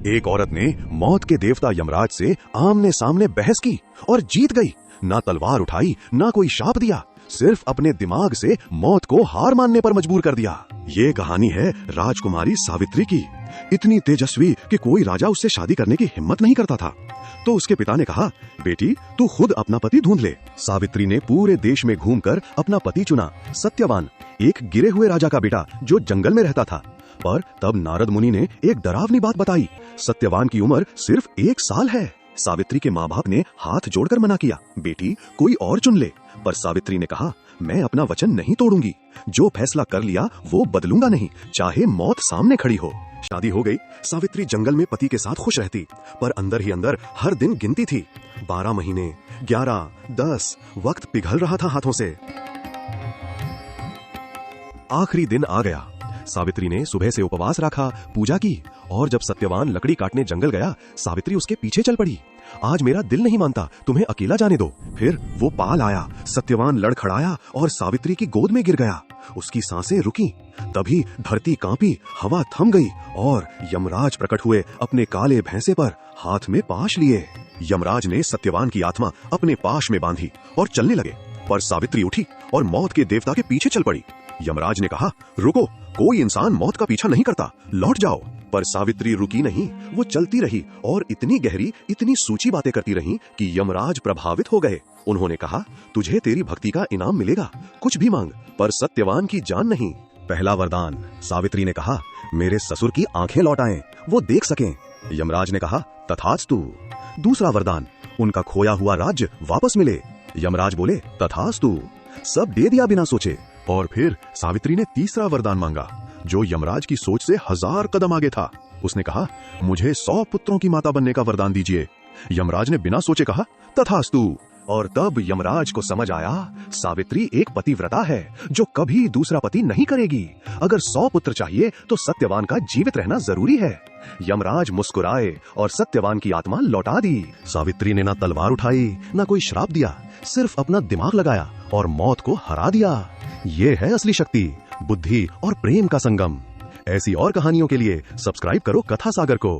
एक औरत ने मौत के देवता यमराज से आमने सामने बहस की और जीत गई। ना तलवार उठाई, ना कोई शाप दिया, सिर्फ अपने दिमाग से मौत को हार मानने पर मजबूर कर दिया। ये कहानी है राजकुमारी सावित्री की। इतनी तेजस्वी कि कोई राजा उससे शादी करने की हिम्मत नहीं करता था। तो उसके पिता ने कहा, बेटी तू खुद अपना पति ढूंढ ले। सावित्री ने पूरे देश में घूमकर अपना पति चुना, सत्यवान, एक गिरे हुए राजा का बेटा जो जंगल में रहता था। पर तब नारद मुनि ने एक डरावनी बात बताई, सत्यवान की उम्र सिर्फ 1 साल है। सावित्री के माँ बाप ने हाथ जोड़कर मना किया, बेटी कोई और चुन ले। पर सावित्री ने कहा, मैं अपना वचन नहीं तोड़ूंगी, जो फैसला कर लिया वो बदलूंगा नहीं, चाहे मौत सामने खड़ी हो। शादी हो गई। सावित्री जंगल में पति के साथ खुश रहती, पर अंदर ही अंदर हर दिन गिनती थी। 12 महीने, 11, 10, वक्त पिघल रहा था हाथों से। आखिरी दिन आ गया। सावित्री ने सुबह से उपवास रखा, पूजा की, और जब सत्यवान लकड़ी काटने जंगल गया, सावित्री उसके पीछे चल पड़ी। आज मेरा दिल नहीं मानता, तुम्हें अकेला जाने दो। फिर वो पाल आया, सत्यवान लड़खड़ाया और सावित्री की गोद में गिर गया। उसकी सांसें रुकी। तभी धरती कांपी, हवा थम गई और यमराज प्रकट हुए अपने काले भैंसे पर, हाथ में पाश लिए। यमराज ने सत्यवान की आत्मा अपने पाश में बांधी और चलने लगे, पर सावित्री उठी और मौत के देवता के पीछे चल पड़ी। यमराज ने कहा, रुको, कोई इंसान मौत का पीछा नहीं करता, लौट जाओ। पर सावित्री रुकी नहीं, वो चलती रही और इतनी गहरी, इतनी सूची बातें करती रही कि यमराज प्रभावित हो गए। उन्होंने कहा, तुझे तेरी भक्ति का इनाम मिलेगा, कुछ भी मांग, पर सत्यवान की जान नहीं। पहला वरदान, सावित्री ने कहा, मेरे ससुर की आंखें लौट आएं, वो देख सकें। यमराज ने कहा, तथास्तु। दूसरा वरदान, उनका खोया हुआ राज्य वापस मिले। यमराज बोले, तथास्तु। सब दे दिया बिना सोचे। और फिर सावित्री ने तीसरा वरदान मांगा, जो यमराज की सोच से 1000 कदम आगे था। उसने कहा, मुझे 100 पुत्रों की माता बनने का वरदान दीजिए। यमराज ने बिना सोचे कहा, तथास्तु। और तब यमराज को समझ आया, सावित्री एक पतिव्रता है जो कभी दूसरा पति नहीं करेगी। अगर 100 पुत्र चाहिए तो सत्यवान का जीवित रहना जरूरी है। यमराज मुस्कुराए और सत्यवान की आत्मा लौटा दी। सावित्री ने ना तलवार उठाई, ना कोई श्राप दिया, सिर्फ अपना दिमाग लगाया और मौत को हरा दिया। ये है असली शक्ति, बुद्धि और प्रेम का संगम। ऐसी और कहानियों के लिए सब्सक्राइब करो कथा सागर को।